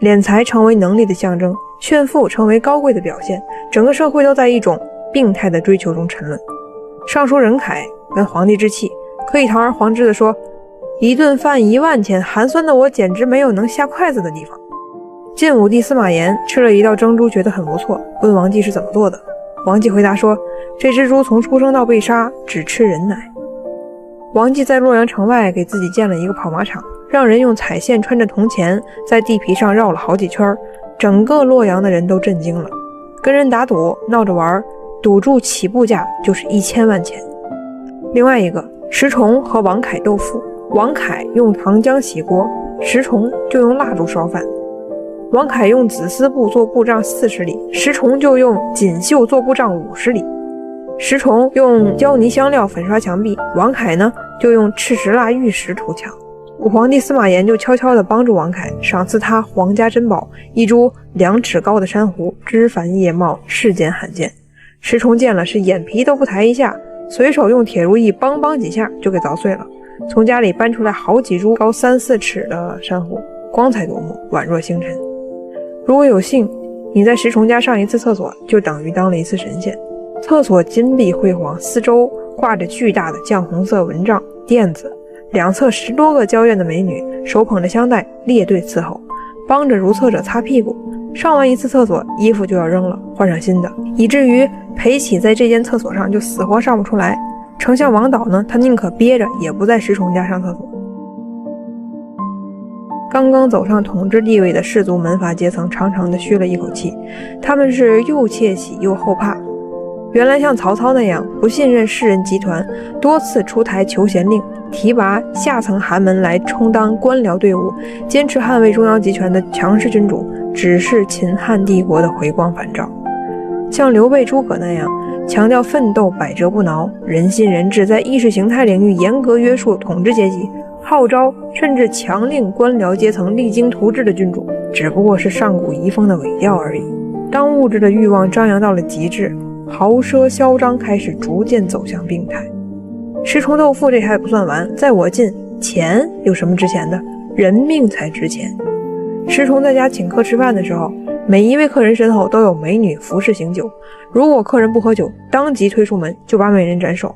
敛财成为能力的象征，炫富成为高贵的表现，整个社会都在一种病态的追求中沉沦。尚书任恺跟皇帝置气，可以堂而皇之地说，一顿饭1万钱，寒酸的我简直没有能下筷子的地方。晋武帝司马炎吃了一道蒸猪觉得很不错，问王继是怎么做的。王继回答说，这只猪从出生到被杀只吃人奶。王继在洛阳城外给自己建了一个跑马场，让人用彩线穿着铜钱在地皮上绕了好几圈，整个洛阳的人都震惊了。跟人打赌闹着玩，赌注起步价就是1000万钱。另外一个，石崇和王恺斗富，王恺用糖浆洗锅，石崇就用蜡烛烧饭。王恺用紫丝布做布帐40里，石崇就用锦绣做布帐50里。石崇用胶泥香料粉刷墙壁，王恺呢就用赤石蜡玉石涂墙。武皇帝司马炎就悄悄地帮助王恺，赏赐他皇家珍宝一株2尺高的珊瑚，枝繁叶茂，世间罕见。石崇见了是眼皮都不抬一下，随手用铁如意梆几下就给凿碎了，从家里搬出来好几株高3、4尺的珊瑚，光彩夺目，宛若星辰。如果有幸你在石崇家上一次厕所，就等于当了一次神仙。厕所金碧辉煌，四周挂着巨大的绛红色蚊帐垫子，两侧10多个娇艳的美女手捧着香袋列队伺候，帮着如厕者擦屁股。上完一次厕所，衣服就要扔了，换上新的，以至于裴启在这间厕所上就死活上不出来。丞相王导呢，他宁可憋着也不在石崇家上厕所。刚刚走上统治地位的士族门阀阶层长长的吁了一口气，他们是又窃喜又后怕。原来像曹操那样不信任士人集团，多次出台求贤令，提拔下层寒门来充当官僚队伍，坚持捍卫中央集权的强势君主，只是秦汉帝国的回光返照。像刘备、诸葛那样强调奋斗百折不挠，人心人治，在意识形态领域严格约束统治阶级，号召甚至强令官僚阶层励精图治的君主，只不过是上古遗风的伪调而已。当物质的欲望张扬到了极致，豪奢嚣张开始逐渐走向病态。石崇斗富这还不算完，在我晋，钱有什么值钱的？人命才值钱。石崇在家请客吃饭的时候，每一位客人身后都有美女服侍醒酒，如果客人不喝酒，当即推出门，就把美人斩首。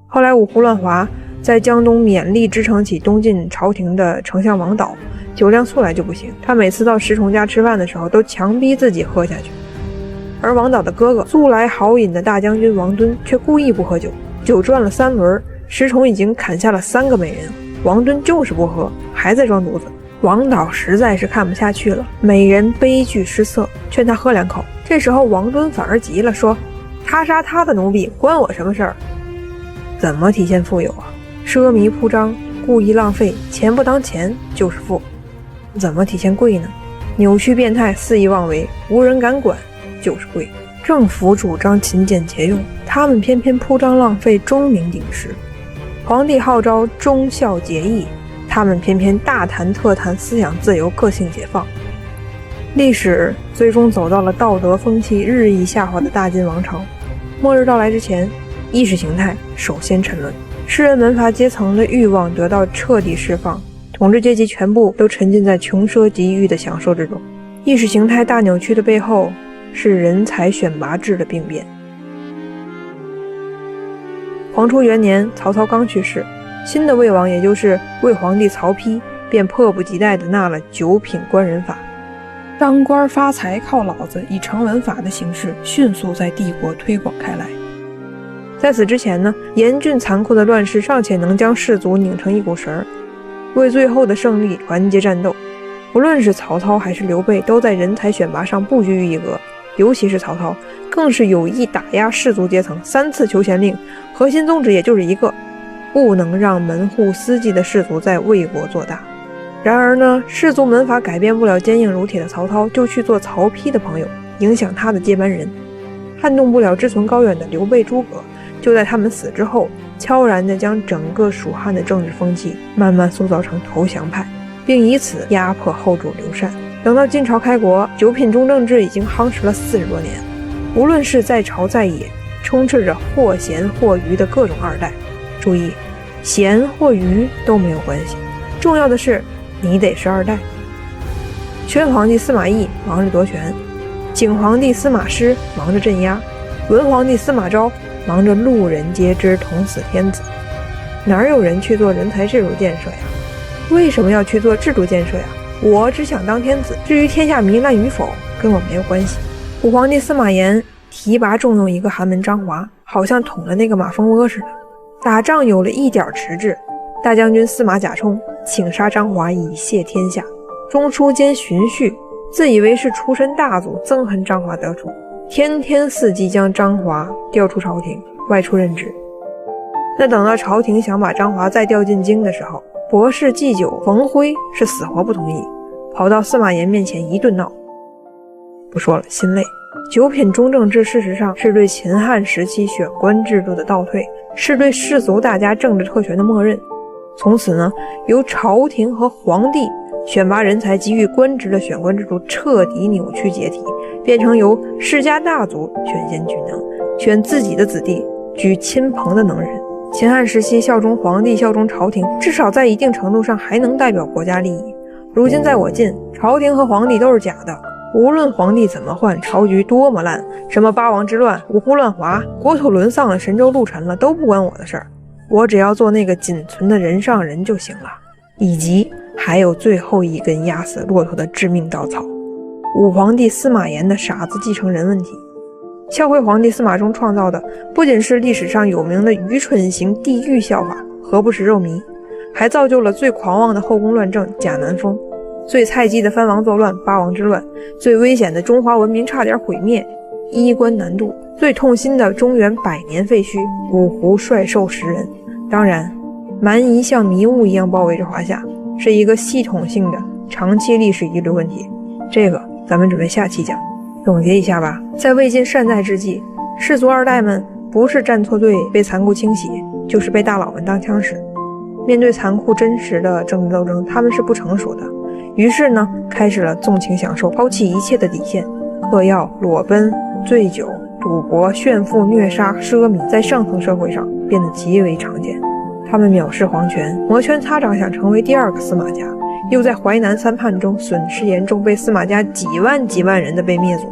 后来五胡乱华在江东勉力支撑起东晋朝廷的丞相王导，酒量素来就不行，他每次到石崇家吃饭的时候都强逼自己喝下去。而王导的哥哥素来豪饮的大将军王敦却故意不喝酒，酒转了3轮，石崇已经砍下了3个美人，王敦就是不喝，还在装犊子。王导实在是看不下去了，美人悲剧失色，劝他喝2口。这时候王敦反而急了，说他杀他的奴婢，关我什么事儿？怎么体现富有啊？奢靡铺张，故意浪费，钱不当钱就是富。怎么体现贵呢？扭曲变态，肆意妄为，无人敢管就是贵。政府主张勤俭节用，他们偏偏铺张浪费，钟鸣鼎食。皇帝号召忠孝节义，他们偏偏大谈特谈思想自由、个性解放。历史最终走到了道德风气日益下滑的大晋王朝。末日到来之前，意识形态首先沉沦，士人门阀阶层的欲望得到彻底释放，统治阶级全部都沉浸在穷奢极欲的享受之中。意识形态大扭曲的背后是人才选拔制的病变。黄初元年，曹操刚去世，新的魏王也就是魏皇帝曹丕便迫不及待地纳了9品官人法，当官发财靠老子，以成文法的形式迅速在帝国推广开来。在此之前呢，严峻残酷的乱世尚且能将士族拧成一股绳，为最后的胜利团结战斗。无论是曹操还是刘备，都在人才选拔上不拘于一格，尤其是曹操，更是有意打压士族阶层，3次求贤令，核心宗旨也就是一个，不能让门户私妓的士族在魏国做大。然而呢，士族门阀改变不了坚硬如铁的曹操，就去做曹丕的朋友，影响他的接班人。撼动不了志存高远的刘备、诸葛，就在他们死之后，悄然地将整个蜀汉的政治风气慢慢塑造成投降派，并以此压迫后主刘禅。等到晋朝开国，9品中正制已经夯实了40多年，无论是在朝在野，充斥着或贤或愚的各种二代。注意，贤或愚都没有关系，重要的是你得是二代。宣皇帝司马懿忙着夺权，景皇帝司马师忙着镇压，文皇帝司马昭忙着路人皆知捅死天子。哪有人去做人才制度建设呀？为什么要去做制度建设呀？我只想当天子，至于天下糜烂与否，跟我没有关系。武皇帝司马炎提拔重用一个寒门张华，好像捅了那个马蜂窝似的。打仗有了一点迟滞，大将军司马甲冲请杀张华以谢天下。中书监荀彧自以为是出身大族，憎恨张华得宠，天天伺机将张华调出朝廷，外出任职。那等到朝廷想把张华再调进京的时候，博士祭酒冯辉是死活不同意，跑到司马炎面前一顿闹。不说了，心累。九品中正制事实上是对秦汉时期选官制度的倒退，是对世俗大家政治特权的默认。从此呢，由朝廷和皇帝选拔人才给予官职的选官制度彻底扭曲解体，变成由世家大族选贤举能，选自己的子弟举亲朋的能人。秦汉时期效忠皇帝效忠朝廷，至少在一定程度上还能代表国家利益。如今在我晋，朝廷和皇帝都是假的，无论皇帝怎么换，朝局多么烂，什么八王之乱、五胡乱华、国土沦丧了、神州陆沉了，都不关我的事儿。我只要做那个仅存的人上人就行了。以及还有最后一根压死骆驼的致命稻草，武皇帝司马炎的傻子继承人问题。孝惠皇帝司马衷创造的不仅是历史上有名的愚蠢型地狱笑话何不食肉糜，还造就了最狂妄的后宫乱政贾南风，最菜鸡的藩王作乱八王之乱，最危险的中华文明差点毁灭衣冠南渡，最痛心的中原100年废墟五胡帅兽10人。当然蛮夷像迷雾一样包围着华夏，是一个系统性的长期历史遗留问题，这个咱们准备下期讲。总结一下吧，在魏晋善代之际，士族二代们不是站错队被残酷清洗，就是被大佬们当枪使。面对残酷真实的政治斗争，他们是不成熟的，于是呢，开始了纵情享受，抛弃一切的底线，嗑药、裸奔、醉酒、赌博、炫富、虐杀、奢靡，在上层社会上变得极为常见。他们藐视皇权，摩拳擦掌，想成为第二个司马家，又在淮南3叛中损失严重，被司马家几万人的被灭族。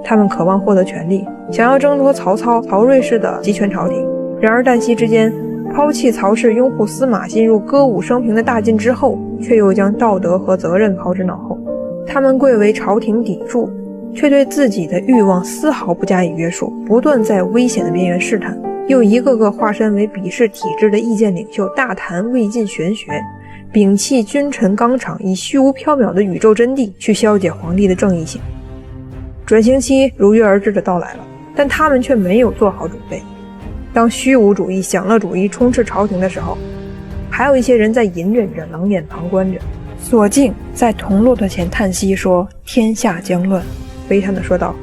他们渴望获得权力，想要挣脱曹操、曹睿式的集权朝廷。然而旦夕之间，抛弃曹氏，拥护司马，进入歌舞升平的大晋之后，却又将道德和责任抛之脑后。他们贵为朝廷砥柱，却对自己的欲望丝毫不加以约束，不断在危险的边缘试探。又一个个化身为鄙视体制的意见领袖，大谈魏晋玄学，摒弃君臣纲常，以虚无缥缈的宇宙真谛去消解皇帝的正义性。转型期如约而至的到来了，但他们却没有做好准备。当虚无主义、享乐主义充斥朝廷的时候，还有一些人在隐忍着、冷眼旁观着。索敬在铜骆驼前叹息说：“天下将乱。”悲叹地说道：“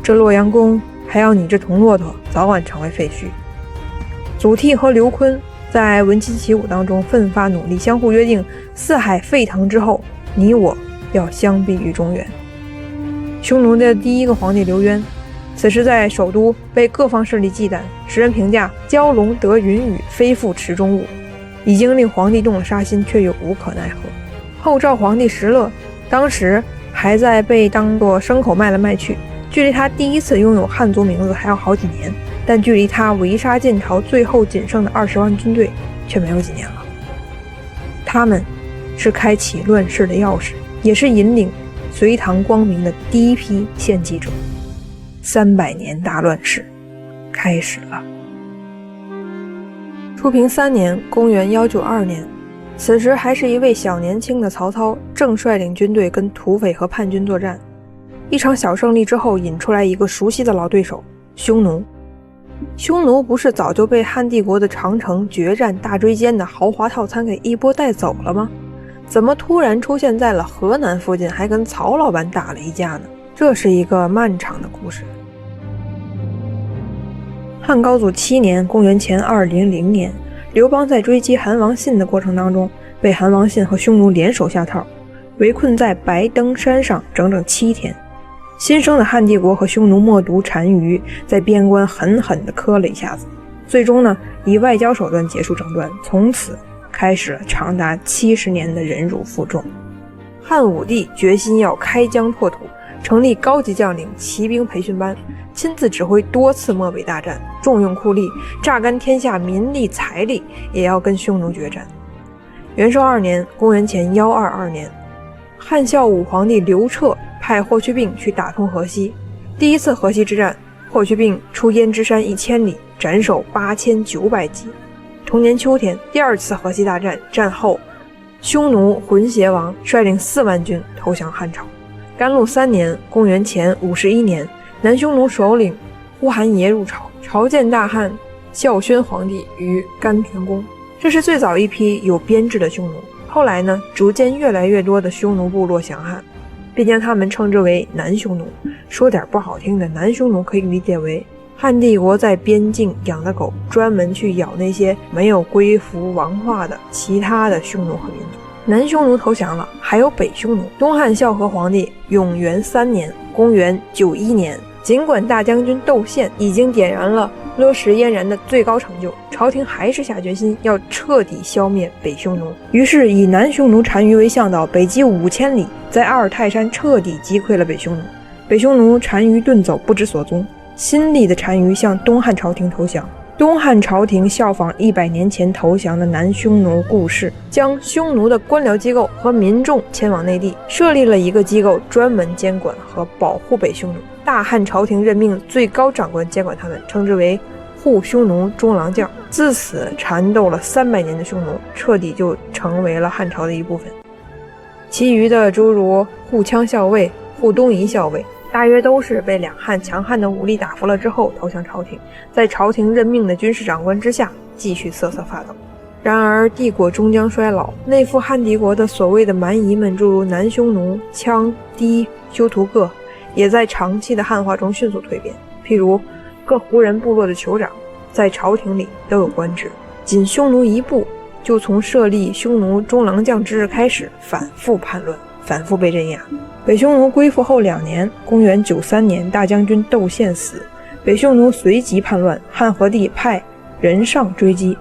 这洛阳宫还要你这铜骆驼早晚成为废墟。”祖逖和刘琨在文姬起舞当中奋发努力，相互约定四海沸腾之后，你我要相避于中原。匈奴的第一个皇帝刘渊，此时在首都被各方势力忌惮，时人评价蛟龙得云雨，非复池中物，已经令皇帝动了杀心，却又无可奈何。后赵皇帝石勒当时还在被当作牲口卖来卖去，距离他第一次拥有汉族名字还要好几年，但距离他围杀晋朝最后仅剩的20万军队却没有几年了。他们是开启乱世的钥匙，也是引领隋唐光明的第一批献祭者。300年大乱世开始了。初平3年，公元192年，此时还是一位小年轻的曹操正率领军队跟土匪和叛军作战。一场小胜利之后，引出来一个熟悉的老对手匈奴。匈奴不是早就被汉帝国的长城、决战、大追歼的豪华套餐给一波带走了吗？怎么突然出现在了河南附近，还跟曹老板打了一架呢？这是一个漫长的故事。汉高祖7年，公元前200年，刘邦在追击韩王信的过程当中，被韩王信和匈奴联手下套，围困在白登山上整整7天。新生的汉帝国和匈奴默毒单于在边关狠狠地磕了一下子，最终呢，以外交手段结束争端，从此开始了长达70年的忍辱负重。汉武帝决心要开疆拓土，成立高级将领骑兵培训班，亲自指挥多次漠北大战，重用酷吏，榨干天下民力财力，也要跟匈奴决战。元狩2年，公元前122年，汉孝武皇帝刘彻派霍去病去打通河西。第一次河西之战，霍去病出燕支山1000里，斩首8900级。同年秋天，第二次河西大战战后，匈奴浑邪王率领4万军投降汉朝。甘露3年，公元前51年，南匈奴首领呼韩邪入朝，朝见大汉孝宣皇帝于甘泉宫。这是最早一批有编制的匈奴。后来呢，逐渐越来越多的匈奴部落降汉，并将他们称之为南匈奴。说点不好听的，南匈奴可以理解为汉帝国在边境养的狗，专门去咬那些没有归服王化的其他的匈奴和民族。南匈奴投降了，还有北匈奴。东汉孝和皇帝永元3年，公元91年，尽管大将军窦宪已经点燃了勒食燕然的最高成就，朝廷还是下决心要彻底消灭北匈奴。于是以南匈奴单于为向导，北击5000里，在阿尔泰山彻底击溃了北匈奴。北匈奴单于遁走，不知所踪。新立的单于向东汉朝廷投降。东汉朝廷效仿100年前投降的南匈奴故事，将匈奴的官僚机构和民众迁往内地，设立了一个机构专门监管和保护北匈奴。大汉朝廷任命最高长官监管他们，称之为护匈奴中郎将。自此缠斗了300年的匈奴彻底就成为了汉朝的一部分。其余的诸如护羌校尉、护东夷校尉，大约都是被两汉强悍的武力打服了之后投降朝廷，在朝廷任命的军事长官之下继续瑟瑟发抖。然而帝国终将衰老，内附汉帝国的所谓的蛮夷们，诸如南匈奴、羌、氐、修图各，也在长期的汉化中迅速蜕变。譬如各胡人部落的酋长在朝廷里都有官职，仅匈奴一部就从设立匈奴中郎将之日开始反复叛乱，反复被镇压。北匈奴归附后2年，公元93年，大将军窦宪死，北匈奴随即叛乱，汉和帝派人上追击，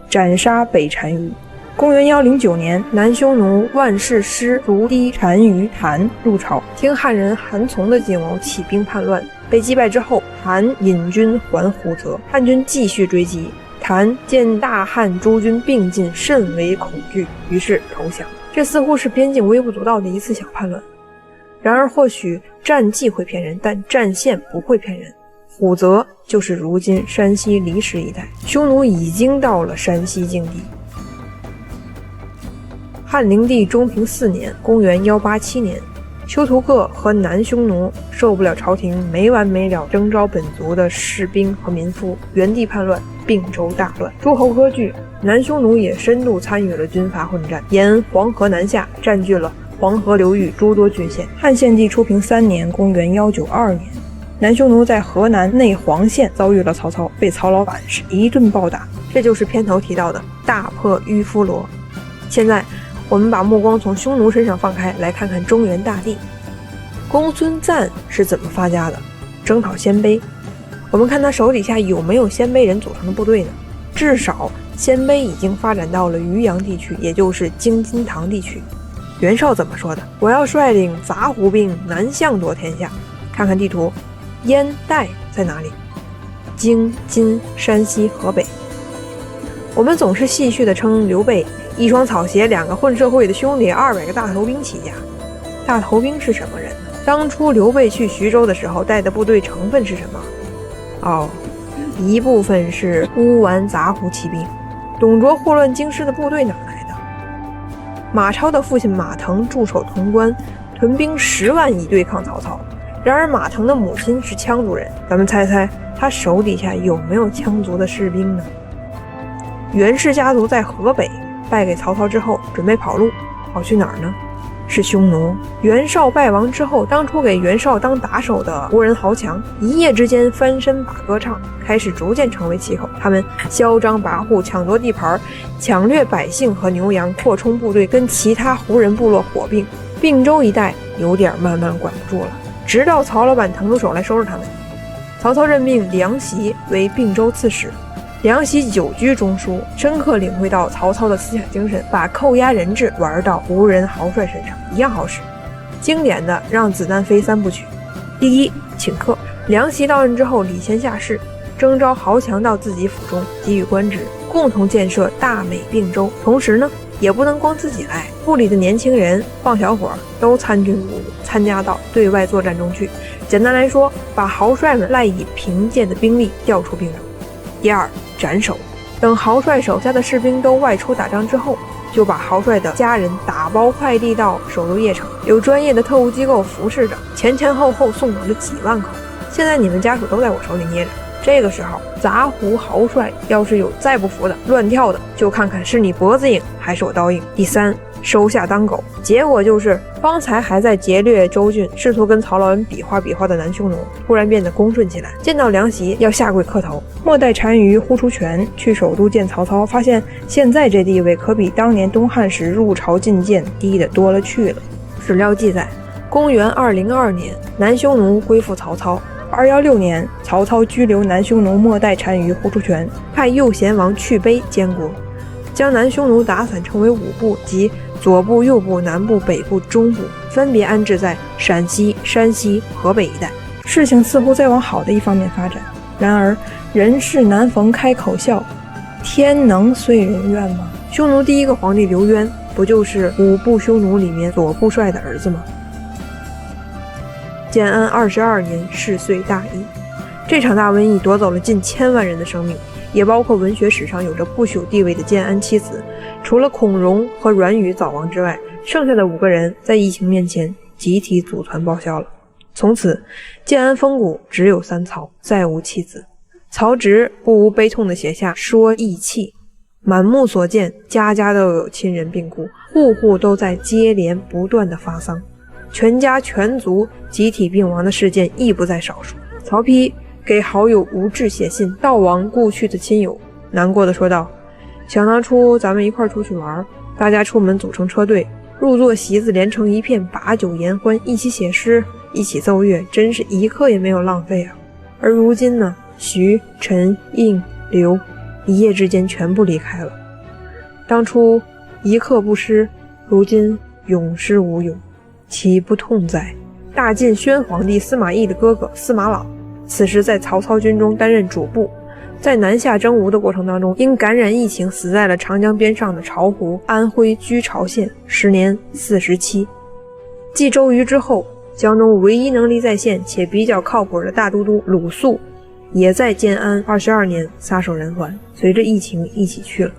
斩杀北单于。公元109年，南匈奴万世师族低单于谭入朝，听汉人韩从的计谋，起兵叛乱，被击败之后，谭引军还胡泽，汉军继续追击。谭见大汉诸军并进，甚为恐惧，于是投降。这似乎是边境微不足道的一次小叛乱。然而或许战绩会骗人，但战线不会骗人。虎泽就是如今山西离石一带，匈奴已经到了山西境地。汉灵帝中平4年，公元187年，修图各和南匈奴受不了朝廷没完没了征召本族的士兵和民夫，原地叛乱，并州大乱，诸侯割据。南匈奴也深度参与了军阀混战，沿黄河南下，占据了黄河流域诸多郡县。汉献帝初平3年，公元192年，南匈奴在河南内黄县遭遇了曹操，被曹老板是一顿暴打，这就是片头提到的大破迂夫罗。现在我们把目光从匈奴身上放开，来看看中原大地。公孙瓒是怎么发家的？征讨鲜卑。我们看他手底下有没有鲜卑人组成的部队呢？至少鲜卑已经发展到了渔阳地区，也就是京津唐地区。袁绍怎么说的？我要率领杂胡兵南向夺天下。看看地图，燕代在哪里？京津山西河北。我们总是戏谑地称刘备一双草鞋2个混社会的兄弟200个大头兵起家。大头兵是什么人呢？当初刘备去徐州的时候带的部队成分是什么？一部分是乌丸杂胡骑兵。董卓祸乱京师的部队哪来的？马超的父亲马腾驻守潼关，屯兵10万以对抗曹操。然而马腾的母亲是羌族人，咱们猜猜他手底下有没有羌族的士兵呢？袁氏家族在河北败给曹操之后，准备跑路，跑去哪儿呢？是匈奴。袁绍败亡之后，当初给袁绍当打手的胡人豪强，一夜之间翻身把歌唱，开始逐渐成为气候。他们嚣张跋扈，抢夺地盘，抢掠百姓和牛羊，扩充部队，跟其他胡人部落火并。并州一带有点慢慢管不住了，直到曹老板腾出手来收拾他们。曹操任命梁袭为并州刺史，梁奚久居中枢，深刻领会到曹操的思想精神，把扣押人质玩到胡人豪帅身上一样好使。经典的让子弹飞3部曲：第一，请客。梁奚到任之后，礼贤下士，征召豪强到自己府中，给予官职，共同建设大美并州。同时呢，也不能光自己来，部里的年轻人、棒小伙都参军入伍，参加到对外作战中去。简单来说，把豪帅们赖以凭借的兵力调出兵中。第二，斩首。等豪帅手下的士兵都外出打仗之后，就把豪帅的家人打包快递到首都邺城，有专业的特务机构服侍着，前后送走了几万口。现在你们家属都在我手里捏着。这个时候，杂胡豪帅要是有再不服的、乱跳的，就看看是你脖子硬还是我刀硬。第三，收下当狗。结果就是方才还在劫掠州郡，试图跟曹老恩比划的南匈奴，突然变得恭顺起来，见到梁奚要下跪磕头。末代单于呼出权去首都见曹操，发现现在这地位可比当年东汉时入朝觐见低得多了去了。史料记载，公元202年，南匈奴归附曹操。216年，曹操拘留南匈奴末代单于呼出权，派右贤王去卑监国，将南匈奴打散成为5部，即左部、右部、南部、北部、中部，分别安置在陕西、山西、河北一带。事情似乎在往好的一方面发展。然而，人事难逢开口笑，天能遂人愿吗？匈奴第一个皇帝刘渊，不就是5部匈奴里面左部帅的儿子吗？建安22年，世岁大疫。这场大瘟疫夺走了近1000万人的生命，也包括文学史上有着不朽地位的建安七子。除了孔融和阮宇早亡之外，剩下的5个人在疫情面前集体祖传报销了。从此，建安风骨只有3曹，再无弃子。曹植不无悲痛地写下说疫气，满目所见，家家都有亲人病故，户户都在接连不断的发丧，全家全族集体病亡的事件亦不在少数。曹丕给好友吴质写信悼亡故去的亲友，难过的说道：想当初咱们一块出去玩，大家出门组成车队，入座席子连成一片，把酒言欢，一起写诗，一起奏乐，真是一刻也没有浪费啊。而如今呢，徐、陈、应、刘一夜之间全部离开了。当初一刻不失，如今永失无永，其不痛哉？大晋宣皇帝司马懿的哥哥司马朗，此时在曹操军中担任主簿，在南下征吴的过程当中，因感染疫情死在了长江边上的巢湖安徽居巢县，时年47。继周瑜之后，江中唯一能力在线且比较靠谱的大都督鲁肃，也在建安22年撒手人寰，随着疫情一起去了。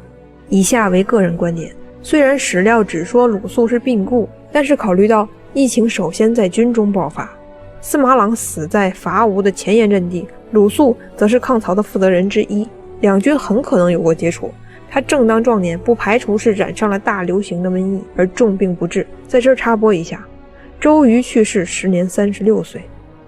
以下为个人观点，虽然史料只说鲁肃是病故，但是考虑到疫情首先在军中爆发，司马朗死在伐吴的前沿阵地，鲁肃则是抗曹的负责人之一，两军很可能有过接触。他正当壮年，不排除是染上了大流行的瘟疫而重病不治。在这儿插播一下，周瑜去世时年36岁，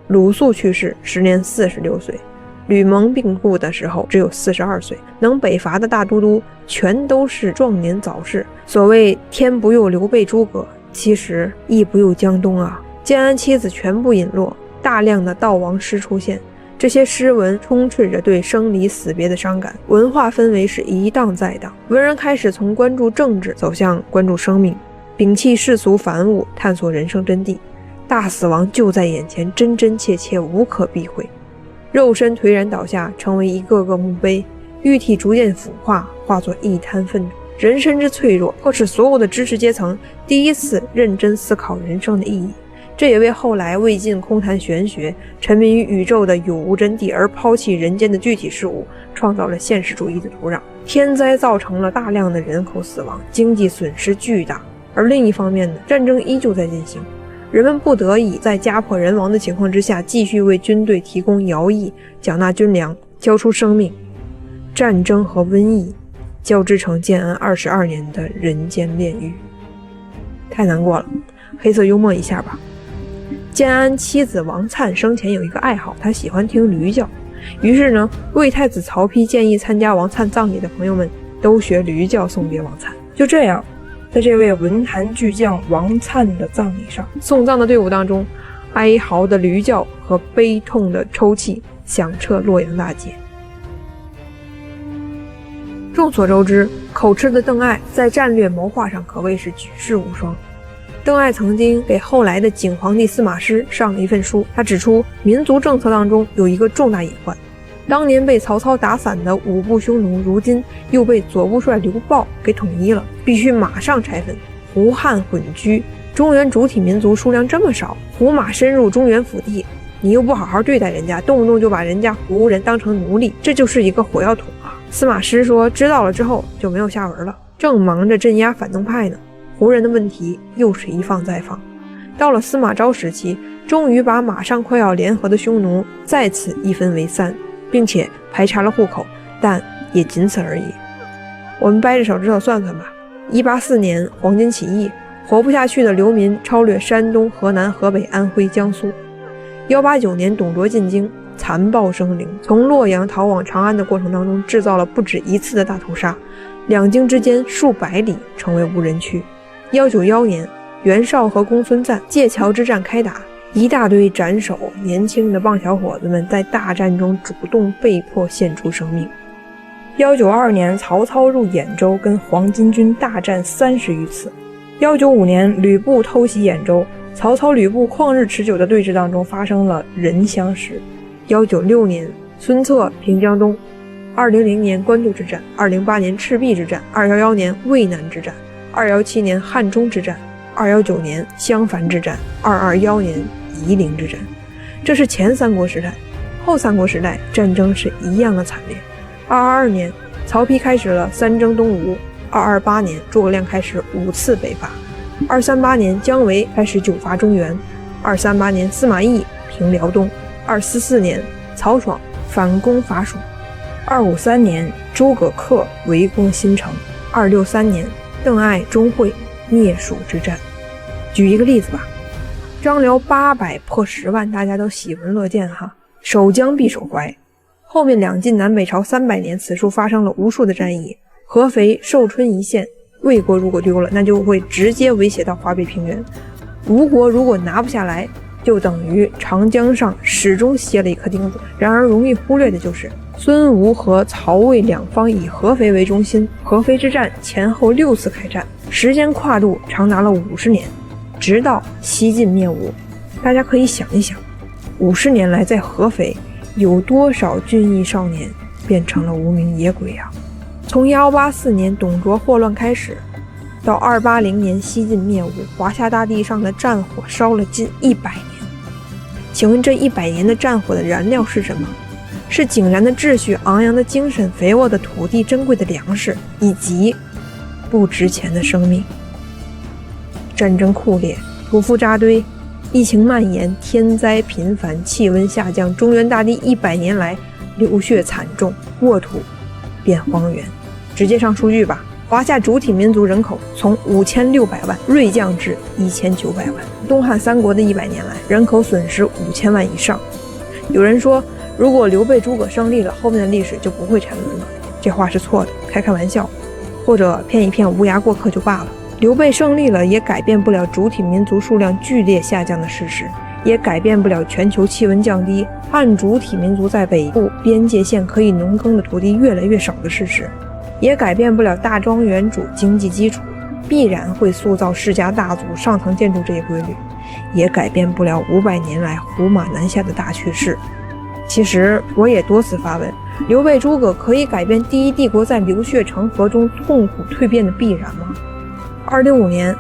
鲁肃去世时年46岁，吕蒙病故的时候只有42岁。能北伐的大都督全都是壮年早逝。所谓天不佑刘备诸葛，其实亦不佑江东啊。建安七子全部陨落，大量的悼亡诗出现，这些诗文充斥着对生离死别的伤感，文化氛围是一荡再荡。文人开始从关注政治走向关注生命，摒弃世俗凡物，探索人生真谛。大死亡就在眼前，真真切切，无可避讳。肉身颓然倒下，成为一个个墓碑，玉体逐渐腐化，化作一滩粪土。人身之脆弱，迫使所有的知识阶层第一次认真思考人生的意义。这也为后来魏晋空谈玄学，沉迷于宇宙的有无真谛而抛弃人间的具体事物，创造了现实主义的土壤。天灾造成了大量的人口死亡，经济损失巨大。而另一方面呢，战争依旧在进行，人们不得已在家破人亡的情况之下，继续为军队提供徭役，缴纳军粮，交出生命。战争和瘟疫交织成建安22年的人间炼狱，太难过了，黑色幽默一下吧。建安七子王粲生前有一个爱好，他喜欢听驴叫，于是呢，魏太子曹丕建议参加王粲葬礼的朋友们都学驴叫送别王粲。就这样，在这位文坛巨匠王粲的葬礼上，送葬的队伍当中，哀嚎的驴叫和悲痛的抽泣响彻洛阳大街。众所周知，口吃的邓艾在战略谋划上可谓是举世无双。邓艾曾经给后来的景皇帝司马师上了一份书，他指出民族政策当中有一个重大隐患，当年被曹操打散的五部匈奴，如今又被左部帅刘豹给统一了，必须马上拆分，胡汉混居，中原主体民族数量这么少，胡马深入中原腹地，你又不好好对待人家，动不动就把人家胡人当成奴隶，这就是一个火药桶啊！司马师说知道了之后就没有下文了，正忙着镇压反动派呢。胡人的问题又是一放再放，到了司马昭时期，终于把马上快要联合的匈奴再次一分为三，并且排查了户口，但也仅此而已。我们掰着手指头算算吧，184年黄巾起义，活不下去的流民超掠山东、河南、河北、安徽、江苏。189年董卓进京，残暴生灵，从洛阳逃往长安的过程当中，制造了不止一次的大屠杀，两京之间数百里成为无人区。191年，袁绍和公孙瓒界桥之战开打，一大堆斩首年轻的棒小伙子们在大战中主动被迫献出生命。192年，曹操入兖州，跟黄巾军大战30余次。195年，吕布偷袭兖州，曹操吕布旷日持久的对峙当中发生了人相识。196年，孙策平江东。200年官渡之战，208年赤壁之战，211年渭南之战，217年汉中之战，219年襄樊之战，221年夷陵之战。这是前三国时代，后三国时代战争是一样的惨烈。222年，曹丕开始了三征东吴；228年，诸葛亮开始5次北伐；238年，姜维开始9伐中原；238年，司马懿平辽东；244年，曹爽反攻伐蜀；253年，诸葛恪围攻新城；263年，邓艾、钟会灭蜀之战。举一个例子吧，张辽800破10万，大家都喜闻乐见哈，守疆必守淮。后面两晋南北朝300年，此处发生了无数的战役，合肥、寿春一线，魏国如果丢了，那就会直接威胁到华北平原。吴国如果拿不下来，就等于长江上始终歇了一颗钉子。然而容易忽略的就是孙吴和曹魏两方以合肥为中心，合肥之战前后6次开战，时间跨度长达了50年，直到西晋灭吴。大家可以想一想，50年来在合肥有多少俊逸少年变成了无名野鬼啊！从184年董卓祸乱开始，到280年西晋灭吴，华夏大地上的战火烧了近100年。请问这100年的战火的燃料是什么？是井然的秩序、昂扬的精神、肥沃的土地、珍贵的粮食，以及不值钱的生命。战争酷烈，屠夫扎堆，疫情蔓延，天灾频繁，气温下降，中原大地100年来流血惨重，沃土变荒原。直接上数据吧，华夏主体民族人口从5600万锐降至1900万，东汉三国的100年来人口损失5000万以上。有人说，如果刘备诸葛胜利了，后面的历史就不会沉沦了，这话是错的，开玩笑，或者骗一骗无涯过客就罢了。刘备胜利了，也改变不了主体民族数量剧烈下降的事实，也改变不了全球气温降低，汉主体民族在北部边界线可以农耕的土地越来越少的事实，也改变不了大庄园主经济基础必然会塑造世家大族上层建筑这一规律，也改变不了500年来胡马南下的大趋势。其实我也多次发问，刘备诸葛可以改变第一帝国在流血成河中痛苦蜕变的必然吗？265年，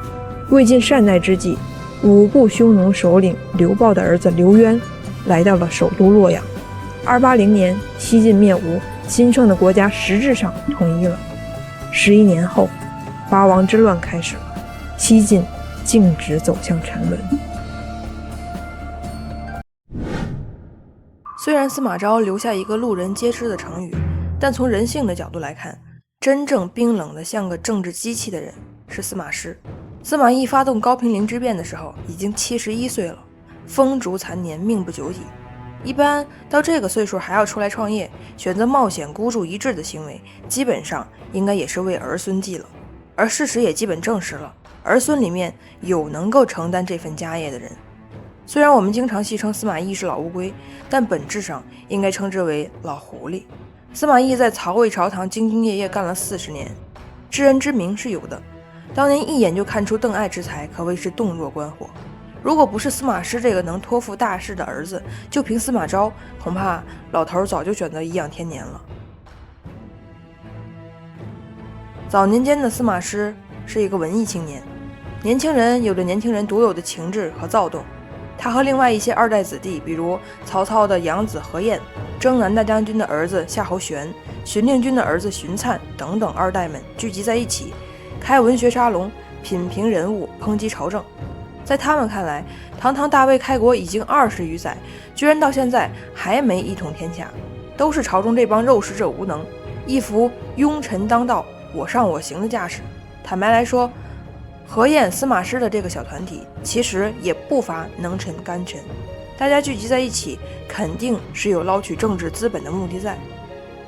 魏晋善代之际，5部匈奴首领刘豹的儿子刘渊来到了首都洛阳。280年，西晋灭吴，新生的国家实质上统一了。11年后，八王之乱开始了，西晋径直走向沉沦。虽然司马昭留下一个路人皆知的成语，但从人性的角度来看，真正冰冷的像个政治机器的人是司马师。司马懿发动高平陵之变的时候已经71岁了，风烛残年，命不久矣。一般到这个岁数还要出来创业，选择冒险孤注一掷的行为，基本上应该也是为儿孙计了。而事实也基本证实了，儿孙里面有能够承担这份家业的人。虽然我们经常戏称司马懿是老乌龟，但本质上应该称之为老狐狸。司马懿在曹魏朝堂兢兢业业干了40年，知人之明是有的。当年一眼就看出邓艾之才，可谓是洞若观火。如果不是司马师这个能托付大事的儿子，就凭司马昭，恐怕老头早就选择颐养天年了。早年间的司马师是一个文艺青年，年轻人有着年轻人独有的情志和躁动。他和另外一些二代子弟，比如曹操的养子何晏、征南大将军的儿子夏侯玄、荀令君的儿子荀粲等等二代们聚集在一起，开文学沙龙，品评人物，抨击朝政。在他们看来，堂堂大魏开国已经20余载，居然到现在还没一统天下，都是朝中这帮肉食者无能，一副庸臣当道，我上我行的架势。坦白来说，何晏、司马师的这个小团体其实也不乏能臣干臣，大家聚集在一起肯定是有捞取政治资本的目的在，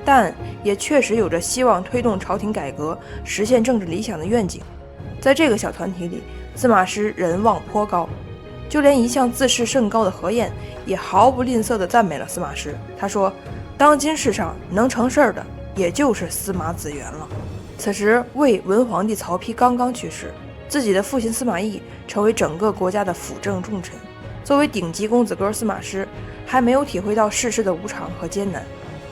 但也确实有着希望推动朝廷改革、实现政治理想的愿景。在这个小团体里，司马师人望颇高，就连一向自视甚高的何晏也毫不吝啬地赞美了司马师。他说，当今世上能成事的也就是司马子元了。此时魏文皇帝曹丕刚刚去世，自己的父亲司马懿成为整个国家的辅政重臣，作为顶级公子哥司马师还没有体会到世事的无常和艰难，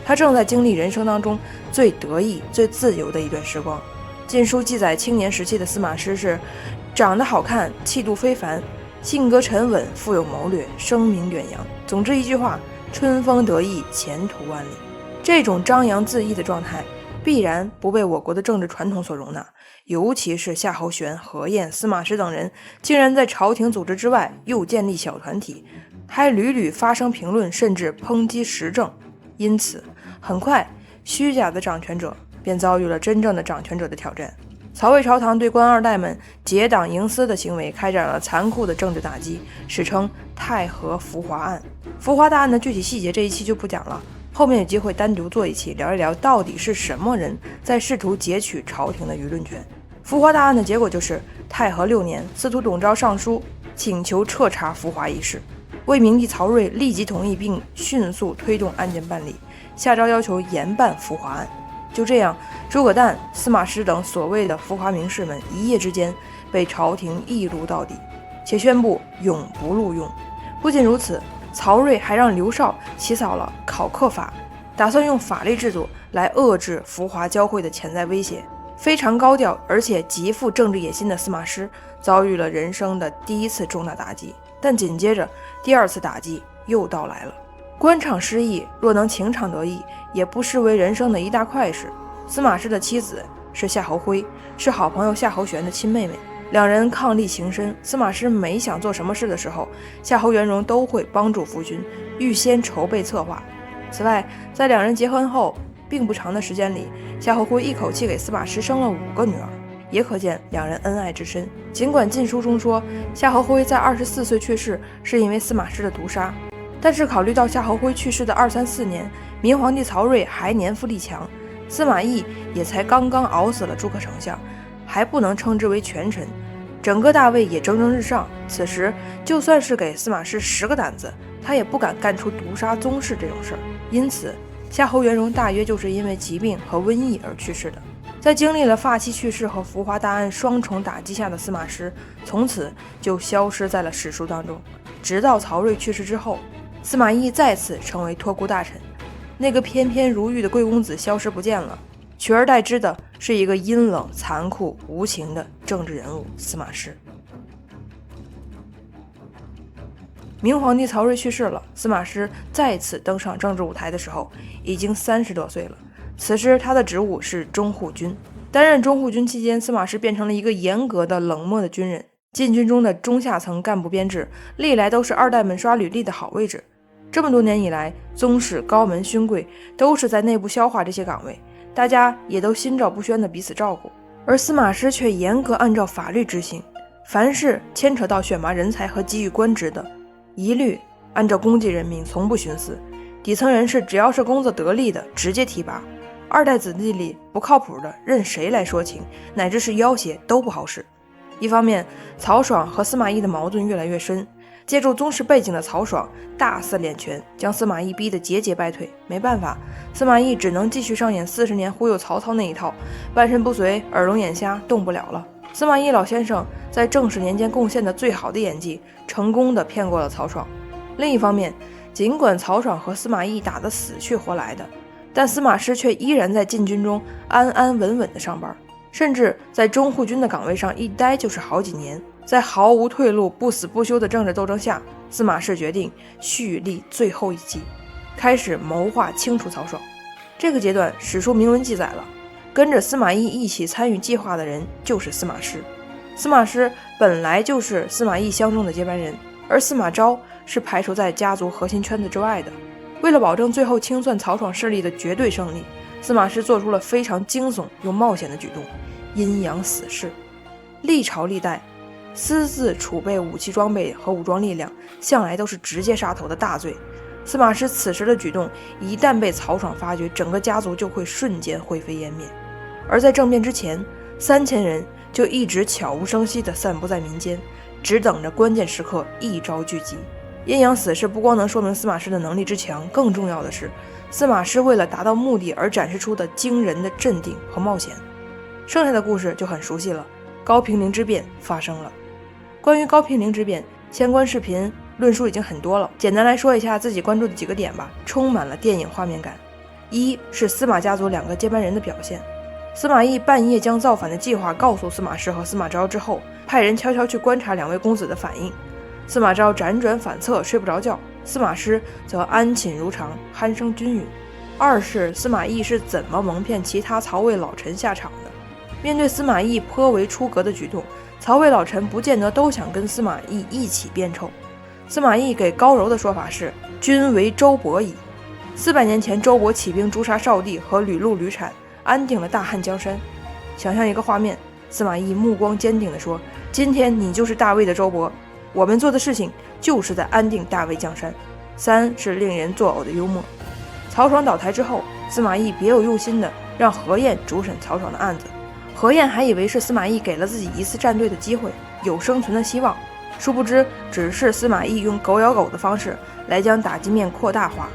他正在经历人生当中最得意最自由的一段时光。晋书记载青年时期的司马师是长得好看，气度非凡，性格沉稳，富有谋略，声名远扬。总之一句话，春风得意，前途万里。这种张扬自意的状态必然不被我国的政治传统所容纳，尤其是夏侯玄、何晏、司马师等人竟然在朝廷组织之外又建立小团体，还屡屡发声评论，甚至抨击时政。因此很快虚假的掌权者便遭遇了真正的掌权者的挑战。曹魏朝堂对官二代们结党营私的行为开展了残酷的政治打击，史称太和浮华案。浮华大案的具体细节这一期就不讲了，后面有机会单独做一期聊一聊到底是什么人在试图截取朝廷的舆论权。浮华大案的结果就是太和6年，司徒董昭上书请求彻查浮华一事，魏明帝曹睿立即同意并迅速推动案件办理，下诏要求严办浮华案。就这样，诸葛诞、司马师等所谓的浮华名士们一夜之间被朝廷一撸到底，且宣布永不录用。不仅如此，曹睿还让刘绍起草了考克法，打算用法律制度来遏制浮华交汇的潜在威胁。非常高调而且极富政治野心的司马师遭遇了人生的第一次重大打击，但紧接着第二次打击又到来了。官场失意，若能情场得意，也不失为人生的一大快事。司马师的妻子是夏侯徽，是好朋友夏侯玄的亲妹妹，两人伉俪情深。司马师每想做什么事的时候，夏侯元荣都会帮助夫君，预先筹备策划。此外，在两人结婚后并不长的时间里，夏侯徽一口气给司马师生了5个女儿，也可见两人恩爱之深。尽管禁书中说夏侯徽在24岁去世是因为司马师的毒杀，但是考虑到夏侯徽去世的234年，明皇帝曹睿还年富力强，司马懿也才刚刚熬死了诸葛丞相，还不能称之为权臣，整个大魏也蒸蒸日上。此时就算是给司马师10个胆子，他也不敢干出毒杀宗室这种事儿。因此夏侯元荣大约就是因为疾病和瘟疫而去世的。在经历了发妻去世和浮华大案双重打击下的司马师，从此就消失在了史书当中。直到曹睿去世之后，司马懿再次成为托孤大臣，那个翩翩如玉的贵公子消失不见了，取而代之的是一个阴冷、残酷、无情的政治人物司马师。明皇帝曹睿去世了，司马师再次登上政治舞台的时候，已经30多岁了。此时他的职务是中护军，担任中护军期间，司马师变成了一个严格的、冷漠的军人。禁军中的中下层干部编制，历来都是二代们刷履历的好位置。这么多年以来，宗室、高门、勋贵都是在内部消化这些岗位，大家也都心照不宣的彼此照顾。而司马师却严格按照法律执行，凡是牵扯到选拔人才和给予官职的，一律按照公祭任命，从不徇私。底层人士只要是工作得力的，直接提拔。二代子弟里不靠谱的，任谁来说情，乃至是要挟都不好使。一方面，曹爽和司马懿的矛盾越来越深，借助宗室背景的曹爽大肆敛权，将司马懿逼得节节败退。没办法，司马懿只能继续上演40年忽悠曹操那一套，半身不遂，耳聋眼瞎，动不了了。司马懿老先生在正史年间贡献的最好的演技，成功的骗过了曹爽。另一方面，尽管曹爽和司马懿打得死去活来的，但司马师却依然在禁军中安安稳稳的上班，甚至在中护军的岗位上一待就是好几年。在毫无退路、不死不休的政治斗争下，司马氏决定蓄力最后一击，开始谋划清除曹爽。这个阶段史书明文记载了，跟着司马懿一起参与计划的人就是司马师。司马师本来就是司马懿相中的接班人，而司马昭是排除在家族核心圈子之外的。为了保证最后清算曹爽势力的绝对胜利，司马师做出了非常惊悚又冒险的举动——阴阳死士。历朝历代私自储备武器装备和武装力量，向来都是直接杀头的大罪。司马师此时的举动，一旦被曹爽发觉，整个家族就会瞬间灰飞烟灭。而在政变之前，3000人就一直悄无声息地散布在民间，只等着关键时刻一招聚集。阴阳死士不光能说明司马师的能力之强，更重要的是，司马师为了达到目的而展示出的惊人的镇定和冒险。剩下的故事就很熟悉了，高平陵之变发生了。关于高平陵之变，相关视频论述已经很多了，简单来说一下自己关注的几个点吧，充满了电影画面感。一是司马家族2个接班人的表现。司马懿半夜将造反的计划告诉司马师和司马昭之后，派人悄悄去观察2位公子的反应。司马昭辗转反侧，睡不着觉，司马师则安寝如常，鼾声均匀。二是司马懿是怎么蒙骗其他曹魏老臣下场的。面对司马懿颇为出格的举动，曹魏老臣不见得都想跟司马懿一起变臭。司马懿给高柔的说法是：君为周勃矣。400年前，周勃起兵诛杀少帝和吕禄、吕产，安定了大汉江山。想象一个画面，司马懿目光坚定地说：今天你就是大魏的周勃，我们做的事情就是在安定大魏江山。3是令人作呕的幽默。曹爽倒台之后，司马懿别有用心地让何晏主审曹爽的案子。何晏还以为是司马懿给了自己一次站队的机会，有生存的希望，殊不知只是司马懿用狗咬狗的方式来将打击面扩大化。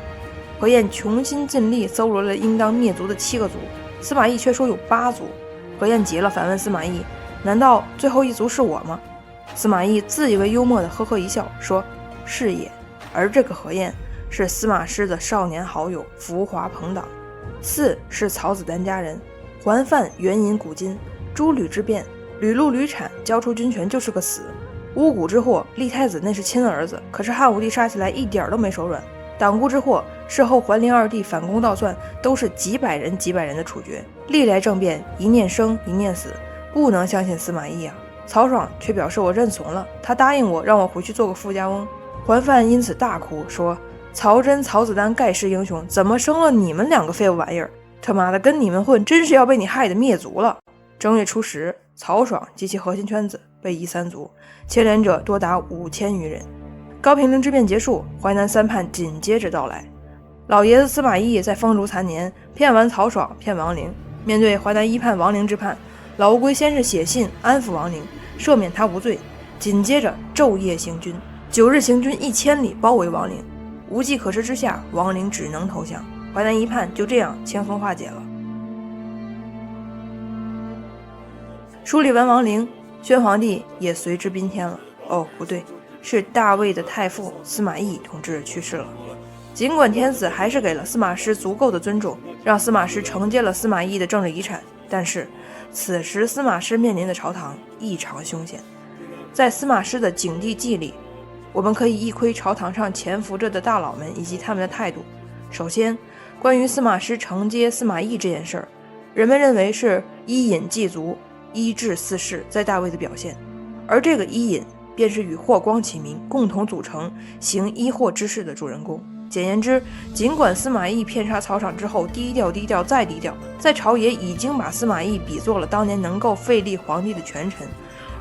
何晏穷心尽力搜罗了应当灭族的7个族，司马懿却说有8族。何晏急了，反问司马懿：难道最后一族是我吗？司马懿自以为幽默的呵呵一笑，说：是也。而这个何晏是司马师的少年好友浮华朋党。4是曹子丹家人，还犯援引古今，诸吕之变，吕禄、吕产交出军权就是个死。巫蛊之祸，立太子那是亲儿子，可是汉武帝杀起来一点都没手软。党锢之祸，事后桓灵2帝反攻倒算，都是几百人的处决。历来政变，一念生一念死，不能相信司马懿啊。曹爽却表示我认怂了，他答应我让我回去做个富家翁。桓范因此大哭，说：曹真、曹子丹盖世英雄，怎么生了你们2个废物玩意儿？他妈的，跟你们混，真是要被你害得灭族了。正月初10，曹爽及其核心圈子被夷3族，牵连者多达5000余人。高平陵之变结束，淮南3叛紧接着到来。老爷子司马懿在风烛残年骗完曹爽，骗王陵。面对淮南1叛王陵之叛，老乌龟先是写信安抚王陵，赦免他无罪，紧接着昼夜行军，9日行军1000里，包围王陵。无计可施之下，王陵只能投降。淮南1叛就这样轻松化解了。梳理完王陵，宣皇帝也随之宾天了。哦，不对，是大魏的太傅司马懿同志去世了。尽管天子还是给了司马师足够的尊重，让司马师承接了司马懿的政治遗产，但是此时司马师面临的朝堂异常凶险。在司马师的景帝纪里，我们可以一窥朝堂上潜伏着的大佬们以及他们的态度。首先，关于司马师承接司马懿这件事儿，人们认为是伊尹祭族、医治四世在大魏的表现，而这个伊尹便是与霍光齐名，共同组成行医祸之事的主人公。简言之，尽管司马懿骗杀曹爽之后低调再低调，在朝野已经把司马懿比作了当年能够废立皇帝的权臣，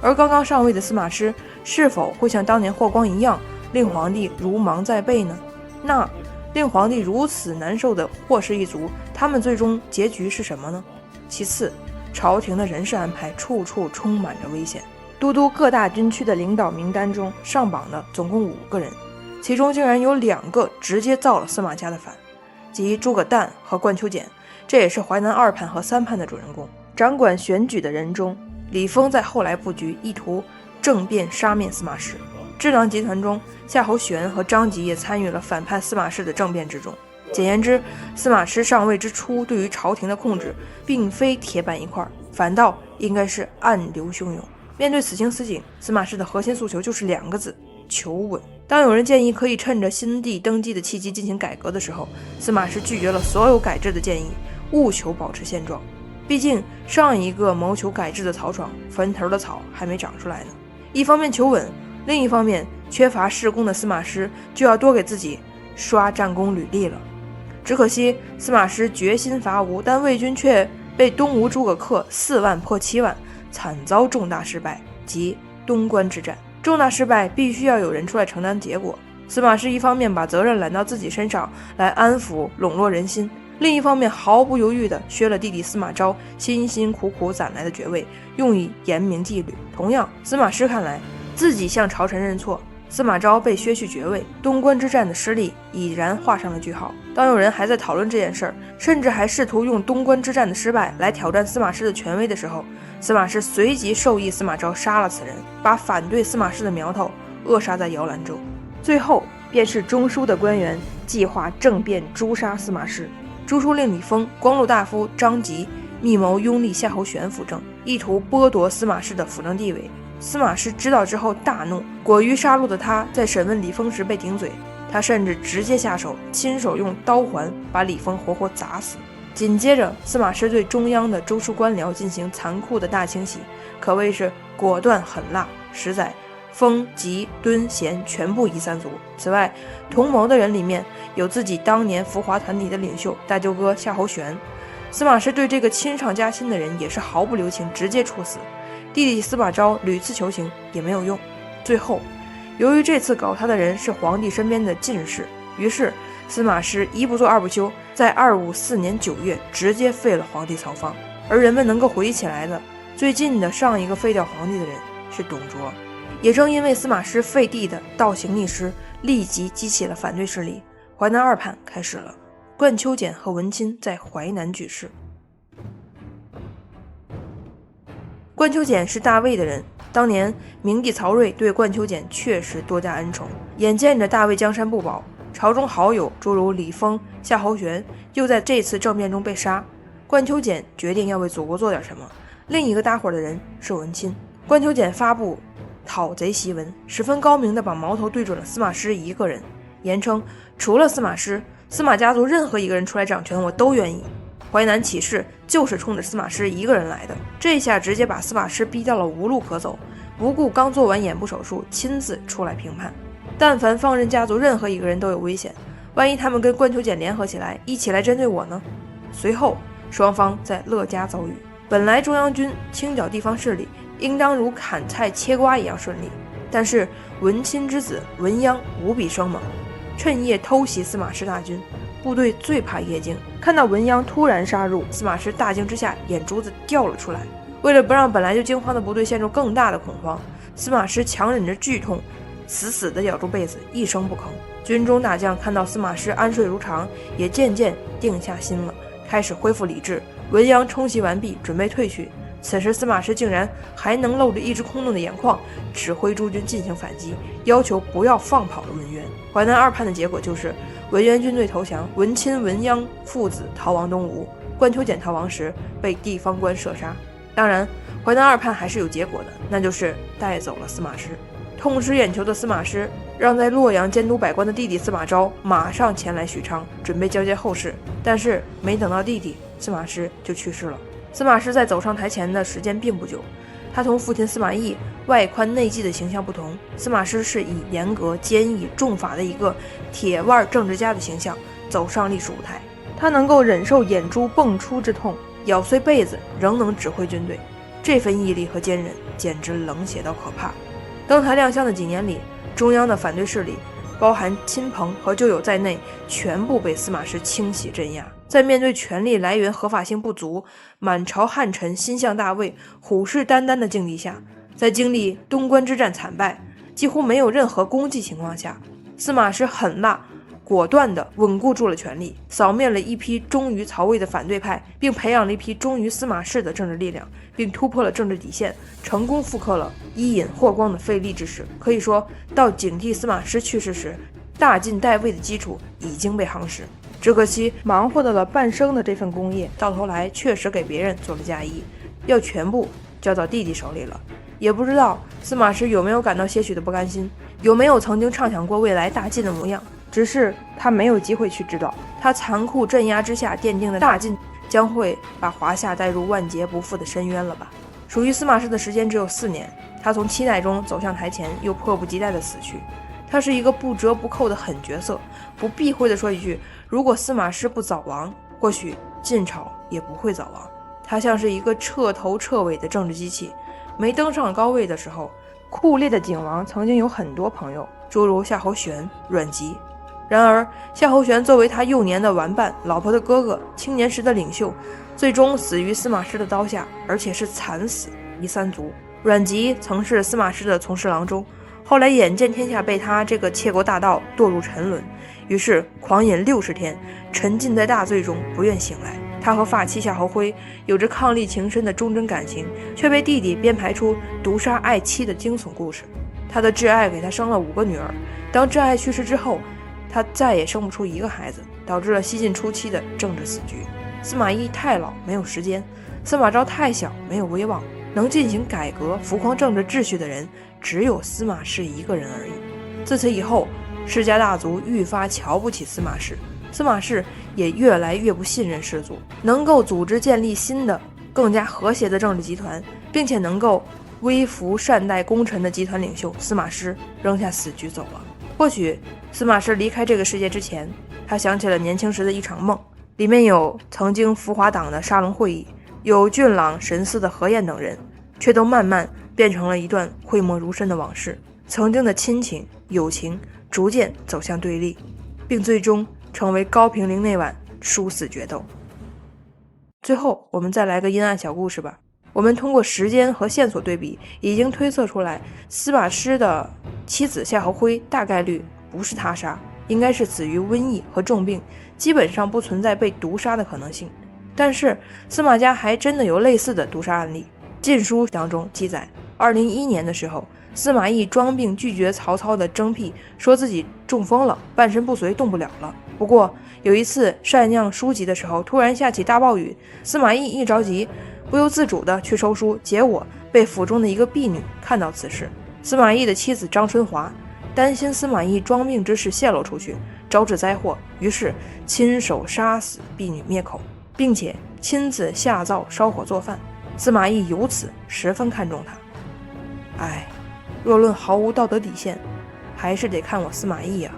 而刚刚上位的司马师是否会像当年霍光一样令皇帝如芒在背呢？那令皇帝如此难受的霍氏一族，他们最终结局是什么呢？其次，朝廷的人事安排处处充满着危险。都督各大军区的领导名单中上榜的总共5个人，其中竟然有2个直接造了司马家的反，即诸葛诞和冠秋俭，这也是淮南2叛和3叛的主人公。掌管选举的人中，李丰在后来布局，意图政变杀灭司马师。智囊集团中，夏侯玄和张吉也参与了反叛司马师的政变之中。简言之，司马师上位之初，对于朝廷的控制并非铁板一块，反倒应该是暗流汹涌。面对此情此景，司马师的核心诉求就是2个字：求稳。当有人建议可以趁着新帝登基的契机进行改革的时候，司马师拒绝了所有改制的建议，务求保持现状。毕竟上一个谋求改制的曹爽，坟头的草还没长出来呢。一方面求稳，另一方面缺乏事功的司马师就要多给自己刷战功履历了。只可惜司马师决心伐吴，但魏军却被东吴诸葛恪4万破7万，惨遭重大失败，即东关之战。重大失败必须要有人出来承担结果。司马师一方面把责任揽到自己身上来安抚笼络人心，另一方面毫不犹豫地削了弟弟司马昭辛辛苦苦攒来的爵位，用以严明纪律。同样，司马师看来自己向朝臣认错，司马昭被削去爵位，东关之战的失利已然画上了句号。当有人还在讨论这件事儿，甚至还试图用东关之战的失败来挑战司马师的权威的时候，司马师随即授意司马昭杀了此人，把反对司马师的苗头扼杀在摇篮中。最后便是中书的官员计划政变诛杀司马师。中书令李丰、光禄大夫张吉密谋拥立夏侯玄辅政，意图剥夺司马师的辅政地位。司马师知道之后大怒，果于杀戮的他在审问李丰时被顶嘴，他甚至直接下手，亲手用刀环把李丰活活砸死。紧接着，司马师对中央的中枢官僚进行残酷的大清洗，可谓是果断狠辣，实在封、吉、敦、贤全部夷三族。此外，同谋的人里面有自己当年浮华团体的领袖大舅哥夏侯玄。司马师对这个亲上加亲的人也是毫不留情，直接处死。弟弟司马昭屡次求情也没有用。最后，由于这次搞他的人是皇帝身边的进士，于是司马师一不做二不休，在254年9月直接废了皇帝曹芳。而人们能够回忆起来的最近的上一个废掉皇帝的人是董卓。也正因为司马师废帝的倒行逆施，立即激起了反对势力，淮南2叛开始了。冠秋俭和文钦在淮南举事。冠秋俭是大魏的人，当年明帝曹睿对冠秋俭确实多加恩宠。眼见着大魏江山不保，朝中好友诸如李丰、夏侯玄又在这次政变中被杀，冠秋俭决定要为祖国做点什么。另一个搭伙的人是文钦。冠秋俭发布讨贼檄文，十分高明地把矛头对准了司马师一个人，言称除了司马师，司马家族任何一个人出来掌权我都愿意。淮南起事就是冲着司马师一个人来的，这下直接把司马师逼到了无路可走，不顾刚做完眼部手术，亲自出来评判。但凡放任家族任何一个人都有危险，万一他们跟冠秋俭联合起来，一起来针对我呢？随后双方在乐嘉遭遇。本来中央军清剿地方势力应当如砍菜切瓜一样顺利，但是文钦之子文鸯无比生猛，趁夜偷袭司马师大军。部队最怕夜惊，看到文鸯突然杀入，司马师大惊之下眼珠子掉了出来。为了不让本来就惊慌的部队陷入更大的恐慌，司马师强忍着剧痛，死死地咬住被子，一声不吭。军中大将看到司马师安睡如常，也渐渐定下心了，开始恢复理智。文鸯冲袭完毕，准备退去，此时司马师竟然还能露着一只空洞的眼眶，指挥诸军进行反击，要求不要放跑了文渊。淮南2叛的结果就是文渊军队投降，文钦、文鸯父子逃亡东吴，冠秋俭逃亡时被地方官射杀。当然，淮南2叛还是有结果的，那就是带走了司马师。痛失眼球的司马师让在洛阳监督百官的弟弟司马昭马上前来许昌，准备交接后事。但是没等到弟弟，司马师就去世了。司马师在走上台前的时间并不久，他同父亲司马懿外宽内忌的形象不同，司马师是以严格、坚毅、重法的一个铁腕政治家的形象走上历史舞台。他能够忍受眼珠迸出之痛，咬碎被子，仍能指挥军队，这份毅力和坚韧简直冷血到可怕。登台亮相的几年里，中央的反对势力包含亲朋和旧友在内，全部被司马师清洗镇压。在面对权力来源合法性不足、满朝汉臣心向大魏、虎视眈眈的境地下，在经历东关之战惨败，几乎没有任何功绩情况下，司马师狠辣果断地稳固住了权力，扫灭了一批忠于曹魏的反对派，并培养了一批忠于司马氏的政治力量，并突破了政治底线，成功复刻了伊尹霍光的废立之势。可以说，到警惕司马师去世时，大晋代魏的基础已经被夯实。只可惜忙活到了半生的这份功业，到头来确实给别人做了嫁衣，要全部交到弟弟手里了。也不知道司马师有没有感到些许的不甘心，有没有曾经畅想过未来大晋的模样，只是他没有机会去知道，他残酷镇压之下奠定的大晋将会把华夏带入万劫不复的深渊了吧。属于司马师的时间只有4年，他从期待中走向台前，又迫不及待地死去。他是一个不折不扣的狠角色，不避讳地说一句，如果司马师不早亡，或许晋朝也不会早亡。他像是一个彻头彻尾的政治机器。没登上高位的时候，酷烈的景王曾经有很多朋友，诸如夏侯玄、阮籍。然而夏侯玄作为他幼年的玩伴、老婆的哥哥、青年时的领袖，最终死于司马师的刀下，而且是惨死，夷三族。阮籍曾是司马师的从事郎中，后来眼见天下被他这个窃国大盗堕入沉沦，于是狂饮60天，沉浸在大醉中不愿醒来。他和发妻夏侯徽有着伉俪情深的忠贞感情，却被弟弟编排出毒杀爱妻的惊悚故事。他的挚爱给他生了5个女儿，当挚爱去世之后，他再也生不出一个孩子，导致了西晋初期的政治死局。司马懿太老，没有时间；司马昭太小，没有威望。能进行改革、扶狂政治秩序的人，只有司马氏一个人而已。自此以后，世家大族愈发瞧不起司马氏，司马氏也越来越不信任氏族，能够组织建立新的、更加和谐的政治集团，并且能够微服善待功臣的集团领袖司马师扔下死局走了。或许司马师离开这个世界之前，他想起了年轻时的一场梦，里面有曾经浮华党的沙龙会议，有俊朗神似的何晏等人，却都慢慢变成了一段讳莫如深的往事。曾经的亲情、友情逐渐走向对立，并最终成为高平陵那晚殊死决斗。最后我们再来个阴暗小故事吧。我们通过时间和线索对比，已经推测出来司马师的妻子夏侯徽大概率不是他杀，应该是死于瘟疫和重病，基本上不存在被毒杀的可能性。但是司马家还真的有类似的毒杀案例。晋书当中记载，2011年的时候，司马懿装病拒绝曹操的征辟，说自己中风了，半身不遂，动不了了。不过有一次善酿书籍的时候，突然下起大暴雨，司马懿一着急，不由自主地去收书，结果被府中的一个婢女看到此事。司马懿的妻子张春华担心司马懿装病之事泄露出去，招致灾祸，于是亲手杀死婢女灭口，并且亲自下灶烧火做饭。司马懿由此十分看重他。若论毫无道德底线，还是得看我司马懿啊。